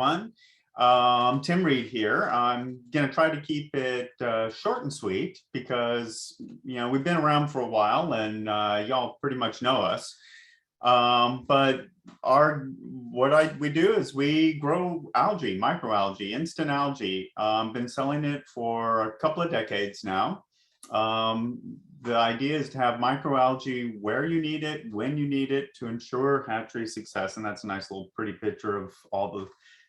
One. Tim Reed here. I'm going to try to keep it short and sweet because, we've been around for a while and y'all pretty much know us. But we do is we grow algae, microalgae, instant algae. Been selling it for a couple of decades now. The idea is to have microalgae where you need it, when you need it, to ensure hatchery success. And that's a nice little pretty picture of all the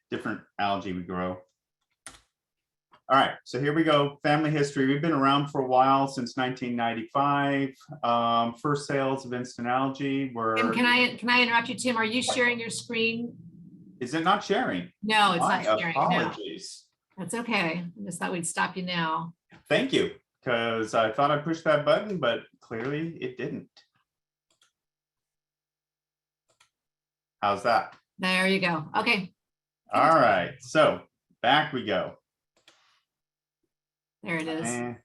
different algae we grow. All right, so here we go. Family history. We've been around for a while, since 1995. First sales of instant algae were. Tim, can I interrupt you, Tim? Are you sharing your screen? Is it not sharing? No, it's not sharing. Apologies. No. That's okay. I just thought we'd stop you now. Thank you, because I thought I pushed that button, but clearly it didn't. How's that? There you go. Okay. All right, so back we go. There it is.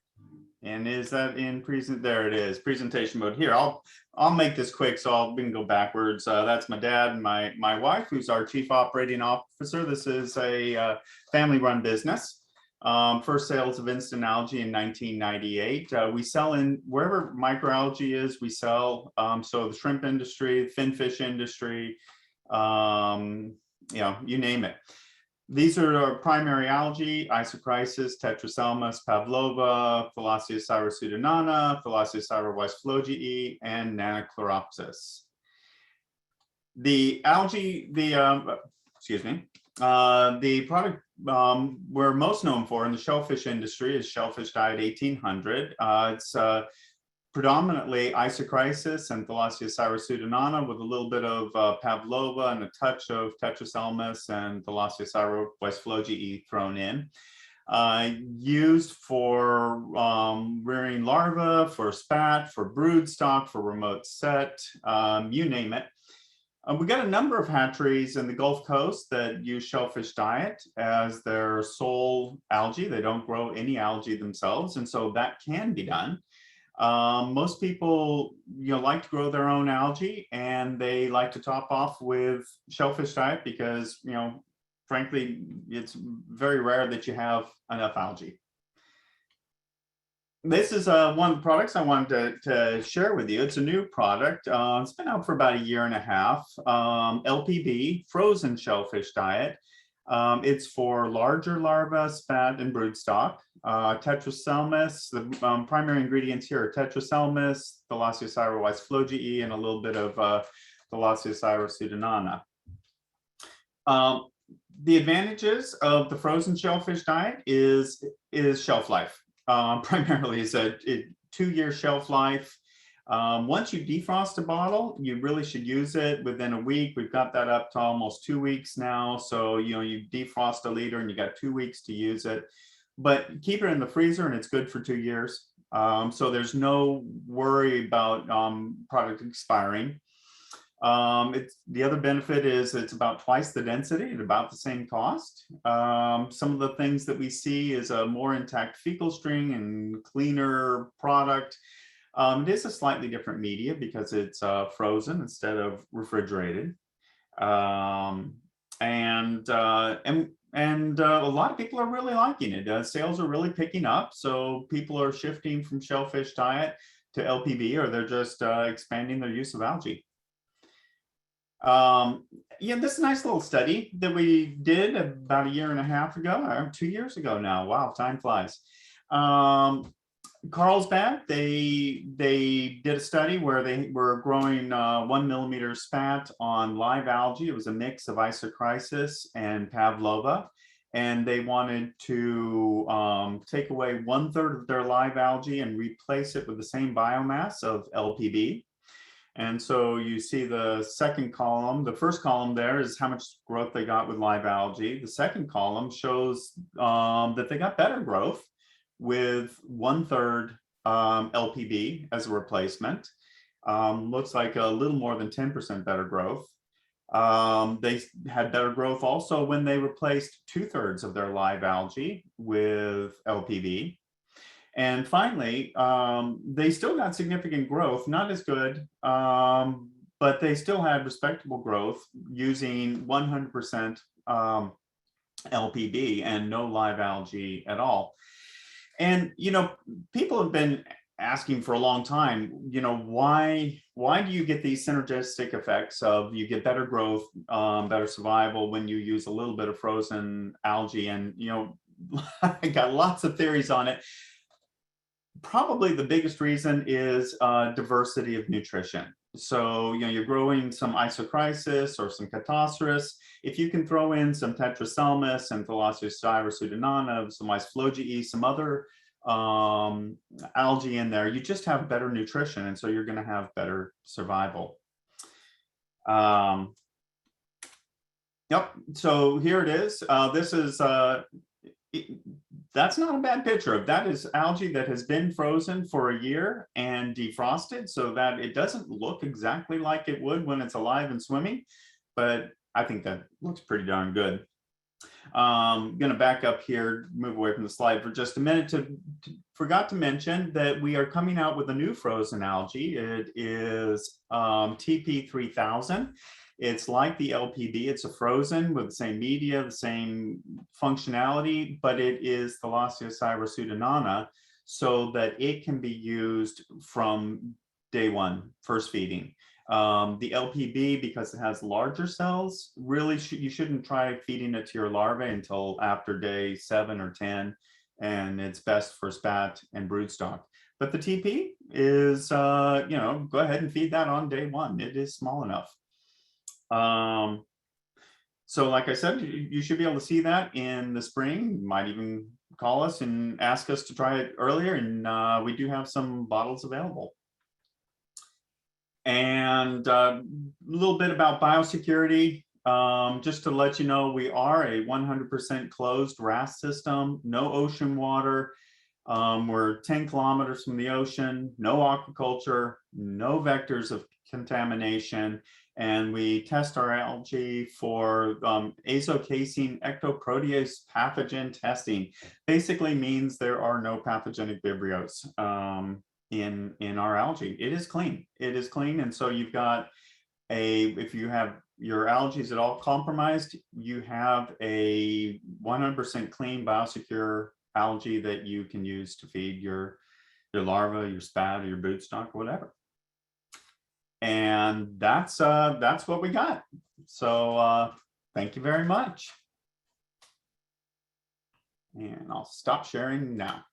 And is that in present? There it is, presentation mode. Here, I'll make this quick, so we can go backwards. That's my dad and my wife, who's our chief operating officer. This is a family-run business. First sales of instant algae in 1998. We sell in wherever microalgae is. We sell. So the shrimp industry, finfish industry. You name it. These are our primary algae: Isochrysis, Tetraselmis, Pavlova, Thalassiosauria pseudonana, Thalassiosauria weisflogii, and Nanochloropsis. The algae, the product we're most known for in the shellfish industry is Shellfish Diet 1800. It's predominantly Isochrysis and Thalassiosauria pseudonana, with a little bit of Pavlova and a touch of Tetraselmis and Thalassiosauria weisflogii thrown in. Used for rearing larvae, for spat, for brood stock, for remote set, you name it. We got a number of hatcheries in the Gulf Coast that use Shellfish Diet as their sole algae. They don't grow any algae themselves, and so that can be done. Most people, like to grow their own algae, and they like to top off with Shellfish Diet because, frankly, it's very rare that you have enough algae. This is one of the products I wanted to share with you. It's a new product. It's been out for about a year and a half. LPB, frozen Shellfish Diet. It's for larger larvae, spat, and broodstock. Tetraselmis, the primary ingredients here are Tetraselmis, Thalassiosauria weisflogii, and a little bit of Thalassiosauria pseudonana. The advantages of the frozen shellfish diet is shelf life. Primarily is a 2-year shelf life. Once you defrost a bottle, you really should use it within a week. We've got that up to almost 2 weeks now. So, you defrost a liter and you got 2 weeks to use it, but keep it in the freezer and it's good for 2 years. So there's no worry about product expiring. The other benefit is it's about twice the density at about the same cost. Some of the things that we see is a more intact fecal string and cleaner product. It is a slightly different media because it's frozen instead of refrigerated. And a lot of people are really liking it. Sales are really picking up. So people are shifting from Shellfish Diet to LPB, or they're just expanding their use of algae. This is a nice little study that we did about a year and a half ago, or 2 years ago now. Wow, time flies. Carlsbad, they did a study where they were growing 1 millimeter spat on live algae. It was a mix of Isochrysis and Pavlova, and they wanted to take away 1/3 of their live algae and replace it with the same biomass of LPB. And so you see the second column. The first column there is how much growth they got with live algae. The second column shows that they got better growth with 1/3 LPB as a replacement. Looks like a little more than 10% better growth. They had better growth also when they replaced 2/3 of their live algae with LPB. And finally, they still got significant growth, not as good, but they still had respectable growth using 100% LPB and no live algae at all. And, people have been asking for a long time, why do you get these synergistic effects of you get better growth, better survival when you use a little bit of frozen algae? And, I got lots of theories on it. Probably the biggest reason is diversity of nutrition. So, you're growing some isochrysis or some catastrophes. If you can throw in some tetraselmis and Thalassostyra pseudonana, some isoflogii, some other algae in there, you just have better nutrition. And so you're going to have better survival. Yep. So here it is. This is that's not a bad picture of that. Is algae that has been frozen for a year and defrosted, so that it doesn't look exactly like it would when it's alive and swimming, but I think that looks pretty darn good. I'm going to back up here, move away from the slide for just a minute. Forgot to mention that we are coming out with a new frozen algae. It is TP3000. It's like the LPB. It's a frozen with the same media, the same functionality, but it is Thalassostyra pseudonana, so that it can be used from day one, first feeding. The LPB, because it has larger cells, really you shouldn't try feeding it to your larvae until after day 7 or 10, and it's best for spat and broodstock. But the TP is, go ahead and feed that on day 1. It is small enough. So like I said, you should be able to see that in the spring. You might even call us and ask us to try it earlier, and we do have some bottles available. And a little bit about biosecurity. Just to let you know, we are a 100% closed RAS system, no ocean water. We're 10 kilometers from the ocean, no aquaculture, no vectors of contamination. And we test our algae for azocasein ectoprotease pathogen testing. Basically means there are no pathogenic vibrios in our algae. It is clean. It is clean. And so you've got if you have your algae is at all compromised, you have a 100% clean biosecure algae that you can use to feed your larva, your spat, or your broodstock, or whatever. And that's what we got. So thank you very much. And I'll stop sharing now.